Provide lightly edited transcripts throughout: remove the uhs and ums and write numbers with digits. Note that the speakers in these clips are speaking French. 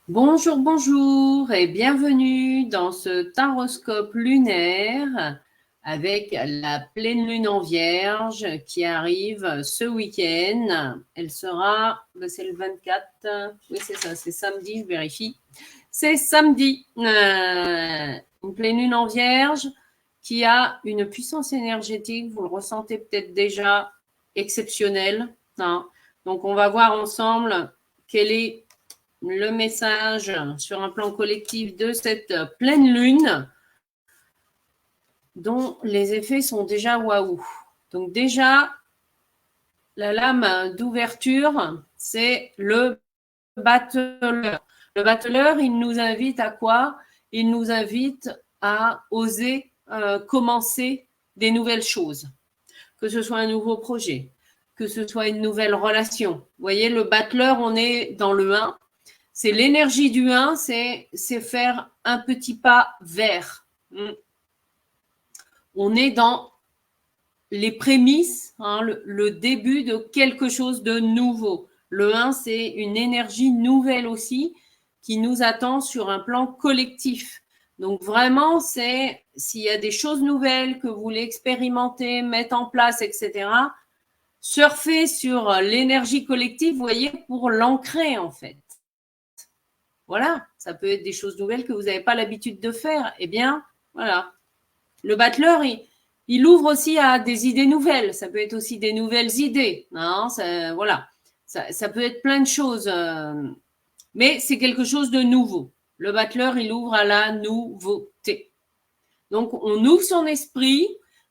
Bonjour, bonjour et bienvenue dans ce taroscope lunaire avec la pleine lune en Vierge qui arrive ce week-end. Elle sera, c'est le 24, oui c'est ça, c'est samedi, je vérifie. C'est samedi, une pleine lune en Vierge qui a une puissance énergétique, vous le ressentez peut-être déjà, exceptionnelle, hein. Donc on va voir ensemble quelle est le message sur un plan collectif de cette pleine lune dont les effets sont déjà waouh. Donc déjà, la lame d'ouverture, c'est le battleur. Le battleur, il nous invite à quoi? Il nous invite à oser commencer des nouvelles choses, que ce soit un nouveau projet, que ce soit une nouvelle relation. Vous voyez, le battleur, on est dans le 1. C'est l'énergie du 1, c'est faire un petit pas vers. On est dans les prémices, hein, le début de quelque chose de nouveau. Le 1, c'est une énergie nouvelle aussi qui nous attend sur un plan collectif. Donc vraiment, c'est s'il y a des choses nouvelles que vous voulez expérimenter, mettre en place, etc., surfez sur l'énergie collective, vous voyez, pour l'ancrer en fait. Voilà, ça peut être des choses nouvelles que vous n'avez pas l'habitude de faire. Eh bien, voilà. Le battleur, il ouvre aussi à des idées nouvelles. Ça peut être aussi des nouvelles idées. Non, ça, voilà. Ça peut être plein de choses. Mais c'est quelque chose de nouveau. Le battleur, il ouvre à la nouveauté. Donc, on ouvre son esprit,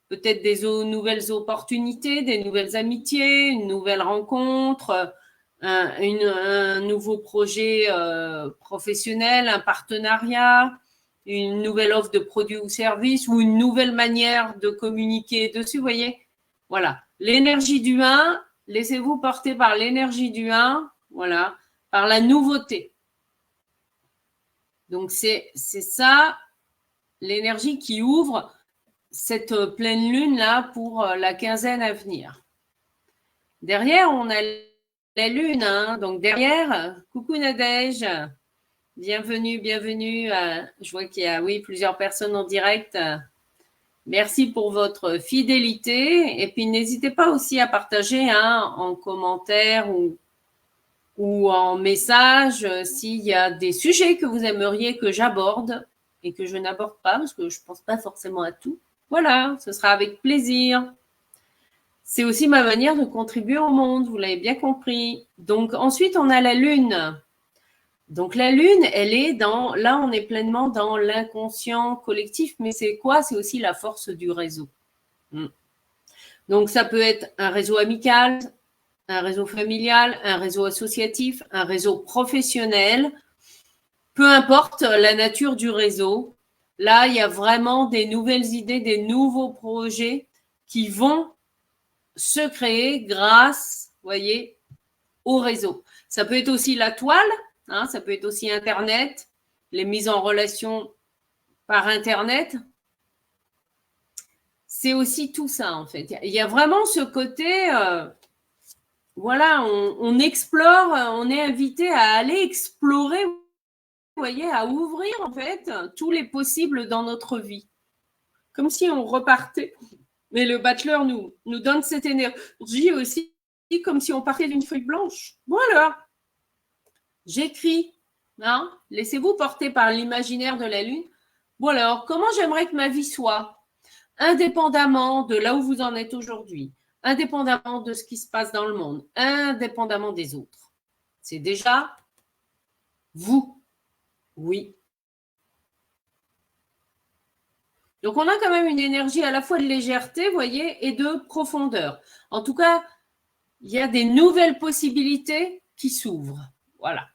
peut-être des nouvelles opportunités, des nouvelles amitiés, une nouvelle rencontre, un nouveau projet professionnel, un partenariat, une nouvelle offre de produits ou services ou une nouvelle manière de communiquer dessus, vous voyez. Voilà. L'énergie du 1, laissez-vous porter par l'énergie du 1, voilà, par la nouveauté. Donc, c'est ça, l'énergie qui ouvre cette pleine lune-là pour la quinzaine à venir. Derrière, on a la lune, hein. Donc derrière, coucou Nadège, bienvenue, bienvenue. Je vois qu'il y a, oui, plusieurs personnes en direct. Merci pour votre fidélité. Et puis, n'hésitez pas aussi à partager, hein, en commentaire ou en message s'il y a des sujets que vous aimeriez que j'aborde et que je n'aborde pas, parce que je ne pense pas forcément à tout. Voilà, ce sera avec plaisir. C'est aussi ma manière de contribuer au monde, vous l'avez bien compris. Donc ensuite, on a la Lune. Donc la Lune, elle est dans, là on est pleinement dans l'inconscient collectif, mais c'est quoi? C'est aussi la force du réseau. Donc ça peut être un réseau amical, un réseau familial, un réseau associatif, un réseau professionnel, peu importe la nature du réseau. Là, il y a vraiment des nouvelles idées, des nouveaux projets qui vont se créer grâce, voyez, au réseau. Ça peut être aussi la toile, hein, ça peut être aussi Internet, les mises en relation par Internet. C'est aussi tout ça, en fait. Il y a vraiment ce côté, voilà, on explore, on est invité à aller explorer, vous voyez, à ouvrir, en fait, tous les possibles dans notre vie. Comme si on repartait. Mais le battleur nous donne cette énergie aussi, comme si on partait d'une feuille blanche. Voilà. J'écris, hein, laissez-vous porter par l'imaginaire de la Lune. Bon alors, comment j'aimerais que ma vie soit, indépendamment de là où vous en êtes aujourd'hui, indépendamment de ce qui se passe dans le monde, indépendamment des autres. C'est déjà vous, oui. Donc on a quand même une énergie à la fois de légèreté, vous voyez, et de profondeur. En tout cas, il y a des nouvelles possibilités qui s'ouvrent. Voilà.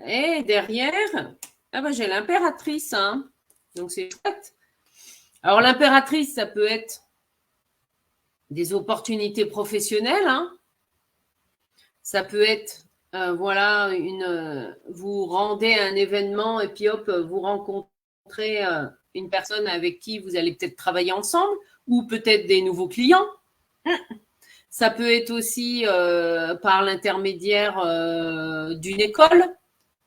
Et derrière, ah ben j'ai l'impératrice, hein. Donc c'est chouette. Alors l'impératrice, ça peut être des opportunités professionnelles, hein. Ça peut être, voilà, vous rendez à un événement et puis hop, vous rencontrez une personne avec qui vous allez peut-être travailler ensemble ou peut-être des nouveaux clients. Ça peut être aussi par l'intermédiaire d'une école.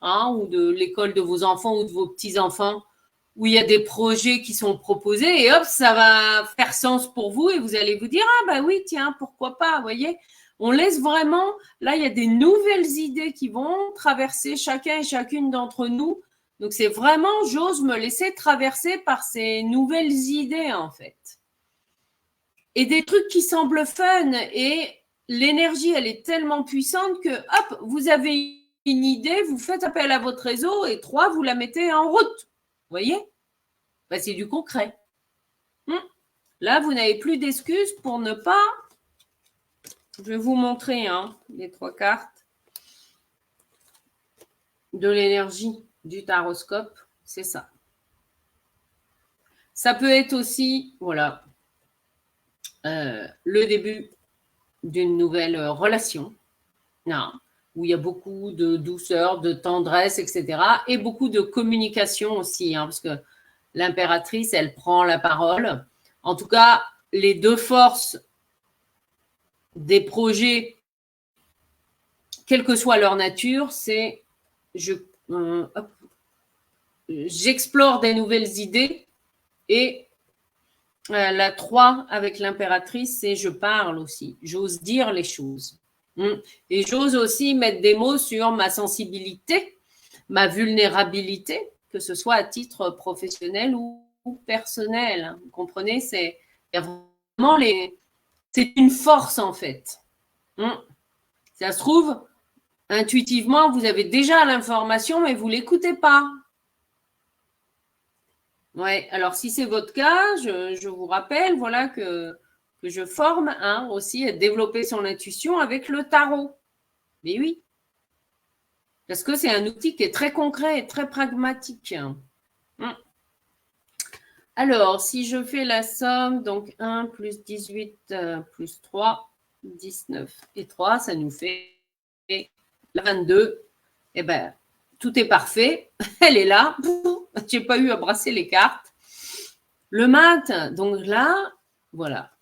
hein, ou de l'école de vos enfants ou de vos petits-enfants, où il y a des projets qui sont proposés et hop, ça va faire sens pour vous et vous allez vous dire, ah ben oui, tiens, pourquoi pas, vous voyez. On laisse vraiment, là, il y a des nouvelles idées qui vont traverser chacun et chacune d'entre nous. Donc, c'est vraiment, j'ose me laisser traverser par ces nouvelles idées, en fait. Et des trucs qui semblent fun et l'énergie, elle est tellement puissante que, hop, vous avez une idée, vous faites appel à votre réseau et 3, vous la mettez en route. Vous voyez? Ben, c'est du concret. Là, vous n'avez plus d'excuses pour ne pas... Je vais vous montrer les 3 cartes de l'énergie du taroscope. C'est ça. Ça peut être aussi, voilà, le début d'une nouvelle relation, où il y a beaucoup de douceur, de tendresse, etc. Et beaucoup de communication aussi, parce que l'impératrice, elle prend la parole. En tout cas, les 2 forces des projets, quelle que soit leur nature, c'est j'explore des nouvelles idées et la 3 avec l'impératrice, c'est je parle aussi, j'ose dire les choses. Et j'ose aussi mettre des mots sur ma sensibilité, ma vulnérabilité, que ce soit à titre professionnel ou personnel. Vous comprenez, c'est vraiment c'est une force en fait. Ça se trouve, intuitivement, vous avez déjà l'information, mais vous ne l'écoutez pas. Ouais, alors si c'est votre cas, je vous rappelle, voilà, que je forme aussi à développer son intuition avec le tarot. Mais oui, parce que c'est un outil qui est très concret et très pragmatique. Alors, si je fais la somme, donc 1 plus 18 plus 3, 19 et 3, ça nous fait la 22. Eh bien, tout est parfait. Elle est là. Je n'ai pas eu à brasser les cartes. Le mat, donc là, voilà.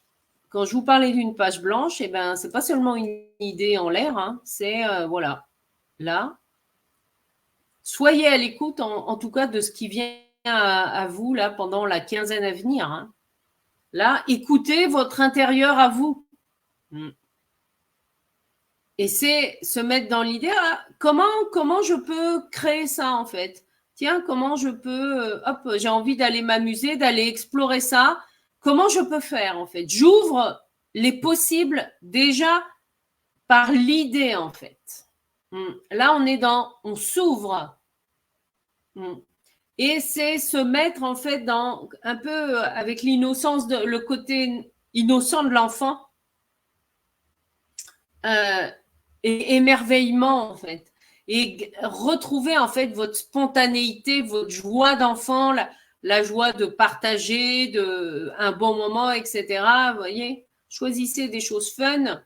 Quand je vous parlais d'une page blanche, eh ben, ce n'est pas seulement une idée en l'air, c'est, voilà, là. Soyez à l'écoute, en tout cas, de ce qui vient à vous, là, pendant la quinzaine à venir. Là, écoutez votre intérieur à vous. Et c'est se mettre dans l'idée, comment je peux créer ça, en fait. Tiens, comment je peux, j'ai envie d'aller m'amuser, d'aller explorer ça. Comment je peux faire, en fait? J'ouvre les possibles déjà par l'idée, en fait. Là, on s'ouvre. Et c'est se mettre, en fait, dans un peu avec l'innocence, le côté innocent de l'enfant. Et émerveillement, en fait. Et retrouver, en fait, votre spontanéité, votre joie d'enfant, la joie de partager, un bon moment, etc. Vous voyez, choisissez des choses fun.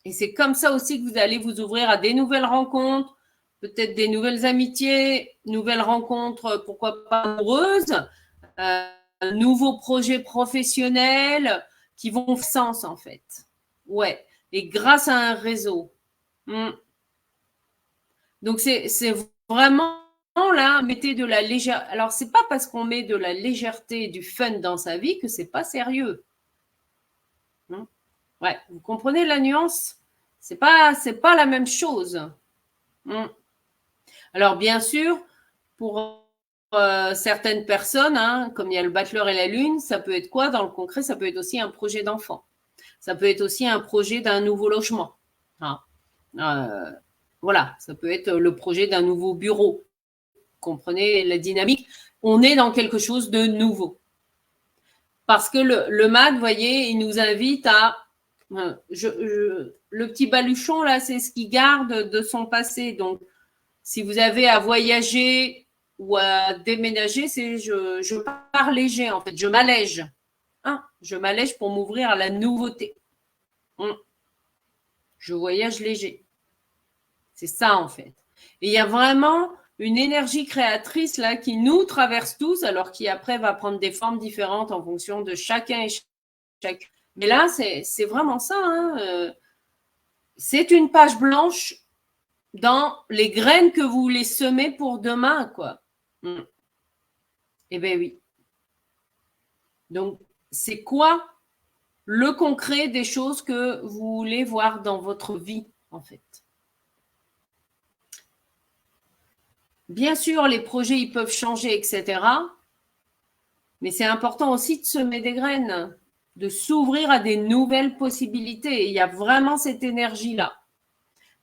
Et c'est comme ça aussi que vous allez vous ouvrir à des nouvelles rencontres, peut-être des nouvelles amitiés, nouvelles rencontres, pourquoi pas amoureuses, nouveaux projets professionnels qui vont faire sens, en fait. Ouais. Et grâce à un réseau. Donc, c'est vraiment là, mettez de la légèreté. Alors, c'est pas parce qu'on met de la légèreté et du fun dans sa vie que c'est pas sérieux. Ouais, vous comprenez la nuance? C'est pas la même chose. Alors, bien sûr, pour certaines personnes, comme il y a le battleur et la lune, ça peut être quoi dans le concret? Ça peut être aussi un projet d'enfant. Ça peut être aussi un projet d'un nouveau logement. Voilà, ça peut être le projet d'un nouveau bureau. Comprenez la dynamique? On est dans quelque chose de nouveau. Parce que le mat, vous voyez, il nous invite à... le petit baluchon, là, c'est ce qu'il garde de son passé. Donc, si vous avez à voyager ou à déménager, c'est je pars léger, en fait. Je m'allège. Je m'allège pour m'ouvrir à la nouveauté. Je voyage léger. C'est ça, en fait. Et il y a vraiment une énergie créatrice là qui nous traverse tous, alors qui après va prendre des formes différentes en fonction de chacun et chacun. Mais là, c'est vraiment ça. C'est une page blanche dans les graines que vous voulez semer pour demain, quoi. Eh bien oui. Donc, c'est quoi le concret des choses que vous voulez voir dans votre vie, en fait? Bien sûr, les projets, ils peuvent changer, etc. Mais c'est important aussi de semer des graines, de s'ouvrir à des nouvelles possibilités. Et il y a vraiment cette énergie-là.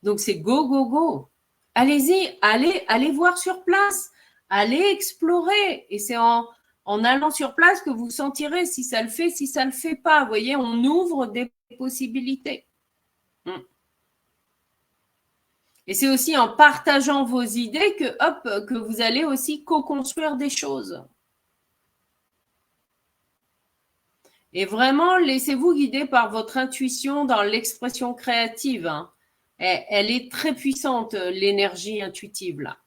Donc, c'est go, go, go. Allez-y, allez voir sur place. Allez explorer. Et c'est en allant sur place que vous sentirez si ça le fait, si ça ne le fait pas. Vous voyez, on ouvre des possibilités. Et c'est aussi en partageant vos idées que vous allez aussi co-construire des choses. Et vraiment, laissez-vous guider par votre intuition dans l'expression créative. Hein. Elle est très puissante, l'énergie intuitive, là.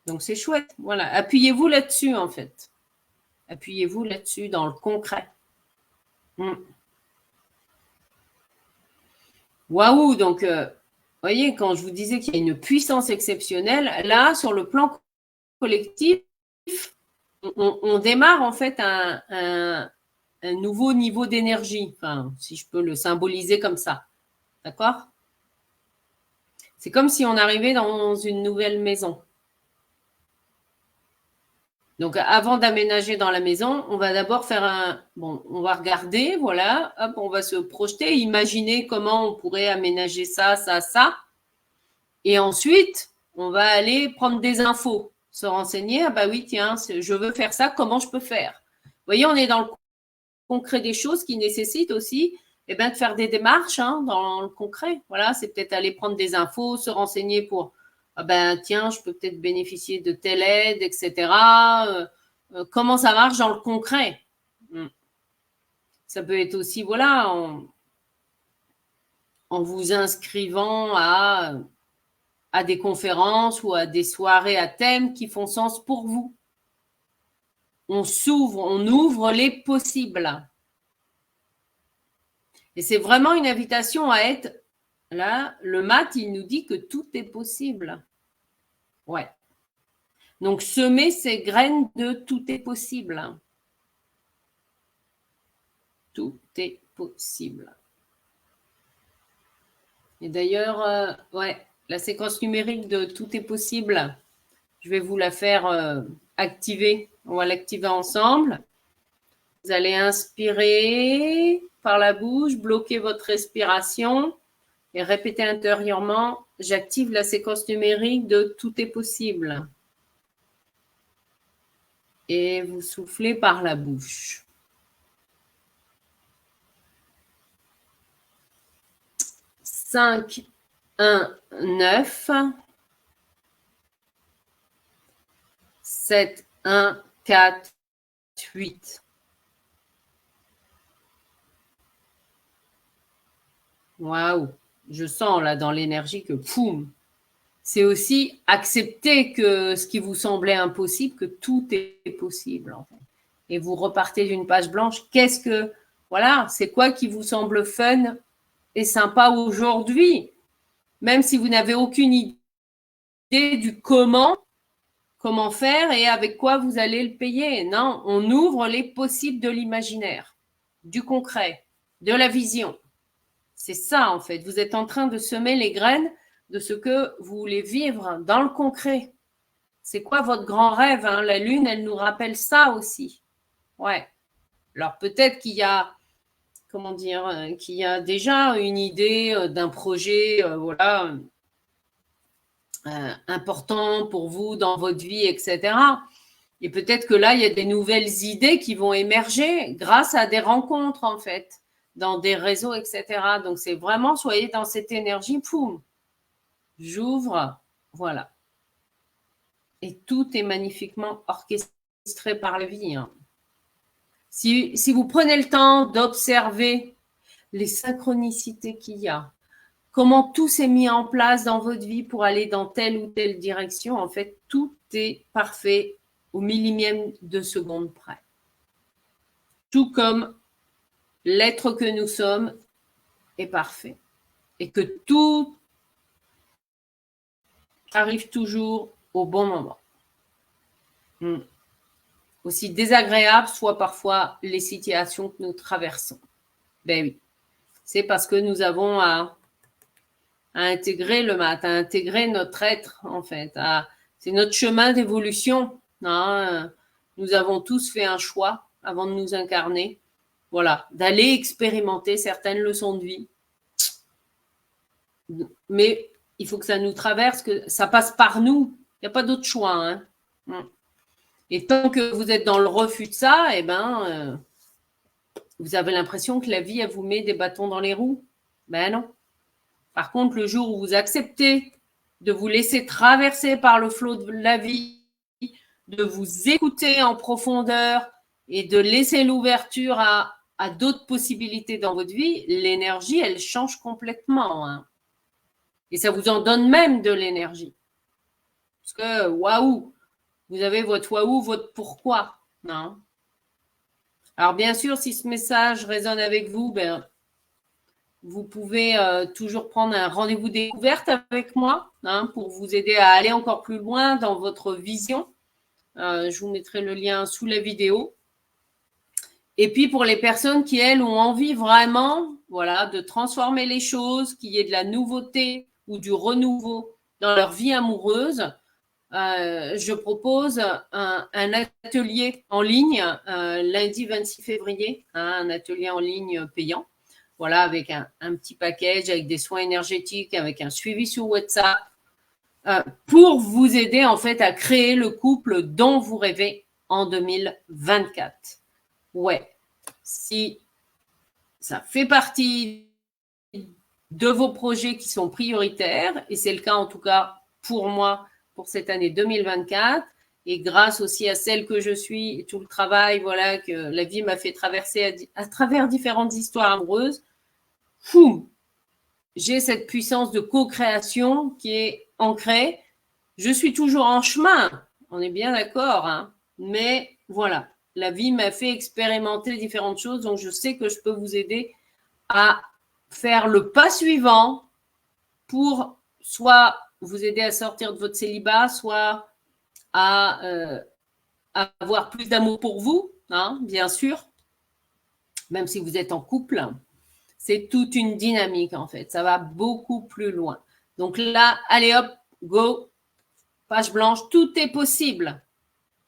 Donc, c'est chouette. Voilà. Appuyez-vous là-dessus, en fait. Appuyez-vous là-dessus, dans le concret. Waouh! Donc, vous voyez, quand je vous disais qu'il y a une puissance exceptionnelle, là, sur le plan collectif, on démarre en fait un nouveau niveau d'énergie, enfin, si je peux le symboliser comme ça. D'accord? C'est comme si on arrivait dans une nouvelle maison. Donc, avant d'aménager dans la maison, on va d'abord faire bon, on va regarder, voilà, hop, on va se projeter, imaginer comment on pourrait aménager ça, ça, ça. Et ensuite, on va aller prendre des infos, se renseigner, ah bah oui, tiens, je veux faire ça, comment je peux faire? Vous voyez, on est dans le concret des choses qui nécessitent aussi de faire des démarches dans le concret. Voilà, c'est peut-être aller prendre des infos, se renseigner pour, ah ben tiens, je peux peut-être bénéficier de telle aide, etc. Comment ça marche dans le concret? Ça peut être aussi, voilà, en vous inscrivant à des conférences ou à des soirées à thème qui font sens pour vous. On ouvre les possibles. Et c'est vraiment une invitation à être là. Le mat, il nous dit que tout est possible. Ouais. Donc, semer ces graines de tout est possible. Tout est possible. Et d'ailleurs, ouais, la séquence numérique de tout est possible, je vais vous la faire activer. On va l'activer ensemble. Vous allez inspirer par la bouche, bloquer votre respiration et répéter intérieurement, j'active la séquence numérique de tout est possible. Et vous soufflez par la bouche. 5, 1, 9. 7, 1, 4, 8. Waouh, je sens là dans l'énergie que poum. C'est aussi accepter que ce qui vous semblait impossible, que tout est possible en fait. Et vous repartez d'une page blanche. Voilà, c'est quoi qui vous semble fun et sympa aujourd'hui? Même si vous n'avez aucune idée du comment faire et avec quoi vous allez le payer. Non, on ouvre les possibles de l'imaginaire, du concret, de la vision. C'est ça, en fait. Vous êtes en train de semer les graines de ce que vous voulez vivre dans le concret. C'est quoi votre grand rêve? La Lune, elle nous rappelle ça aussi. Ouais. Alors, peut-être qu'il y a, qu'il y a déjà une idée d'un projet, voilà, important pour vous dans votre vie, etc. Et peut-être que là, il y a des nouvelles idées qui vont émerger grâce à des rencontres, en fait, dans des réseaux, etc. Donc, c'est vraiment, soyez dans cette énergie, poum, j'ouvre, voilà. Et tout est magnifiquement orchestré par la vie. Si vous prenez le temps d'observer les synchronicités qu'il y a, comment tout s'est mis en place dans votre vie pour aller dans telle ou telle direction, en fait, tout est parfait au millimième de seconde près. Tout comme l'être que nous sommes est parfait. Et que tout arrive toujours au bon moment. Aussi désagréables soient parfois les situations que nous traversons. Ben oui, c'est parce que nous avons à intégrer le mat, à intégrer notre être, en fait. C'est notre chemin d'évolution. Hein. Nous avons tous fait un choix avant de nous incarner. Voilà, d'aller expérimenter certaines leçons de vie. Mais il faut que ça nous traverse, que ça passe par nous. Il n'y a pas d'autre choix. Hein. Et tant que vous êtes dans le refus de ça, eh ben, vous avez l'impression que la vie, elle vous met des bâtons dans les roues. Ben non. Par contre, le jour où vous acceptez de vous laisser traverser par le flot de la vie, de vous écouter en profondeur et de laisser l'ouverture à d'autres possibilités dans votre vie, l'énergie, elle change complètement. Hein. Et ça vous en donne même de l'énergie. Parce que, waouh, vous avez votre waouh, votre pourquoi. Non. Alors, bien sûr, si ce message résonne avec vous, ben, vous pouvez toujours prendre un rendez-vous découverte avec moi hein, pour vous aider à aller encore plus loin dans votre vision. Je vous mettrai le lien sous la vidéo. Et puis, pour les personnes qui, elles, ont envie vraiment voilà, de transformer les choses, qu'il y ait de la nouveauté ou du renouveau dans leur vie amoureuse, je propose un atelier en ligne lundi 26 février, hein, un atelier en ligne payant. Voilà, avec un petit package, avec des soins énergétiques, avec un suivi sur WhatsApp, pour vous aider en fait à créer le couple dont vous rêvez en 2024. Ouais, si ça fait partie de vos projets qui sont prioritaires, et c'est le cas en tout cas pour moi pour cette année 2024, et grâce aussi à celle que je suis et tout le travail voilà, que la vie m'a fait traverser à travers différentes histoires amoureuses, j'ai cette puissance de co-création qui est ancrée. Je suis toujours en chemin, on est bien d'accord, hein, mais voilà, la vie m'a fait expérimenter différentes choses, donc je sais que je peux vous aider à faire le pas suivant pour soit vous aider à sortir de votre célibat, soit à avoir plus d'amour pour vous, hein, bien sûr, même si vous êtes en couple. C'est toute une dynamique, en fait. Ça va beaucoup plus loin. Donc là, allez hop, go, page blanche, tout est possible.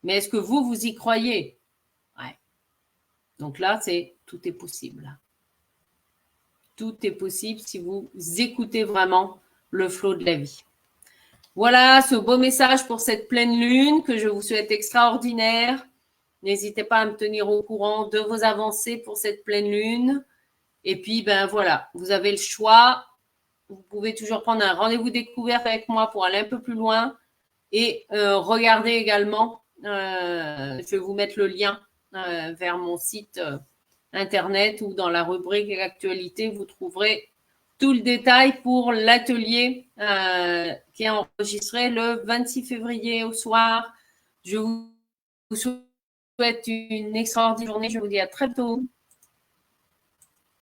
Mais est-ce que vous y croyez? Ouais. Donc là, c'est tout est possible. Tout est possible si vous écoutez vraiment le flot de la vie. Voilà ce beau message pour cette pleine lune que je vous souhaite extraordinaire. N'hésitez pas à me tenir au courant de vos avancées pour cette pleine lune. Et puis, ben voilà, vous avez le choix. Vous pouvez toujours prendre un rendez-vous découverte avec moi pour aller un peu plus loin. Et regardez également, je vais vous mettre le lien vers mon site internet ou dans la rubrique actualité, vous trouverez tout le détail pour l'atelier qui est enregistré le 26 février au soir. Je vous souhaite une extraordinaire journée. Je vous dis à très bientôt.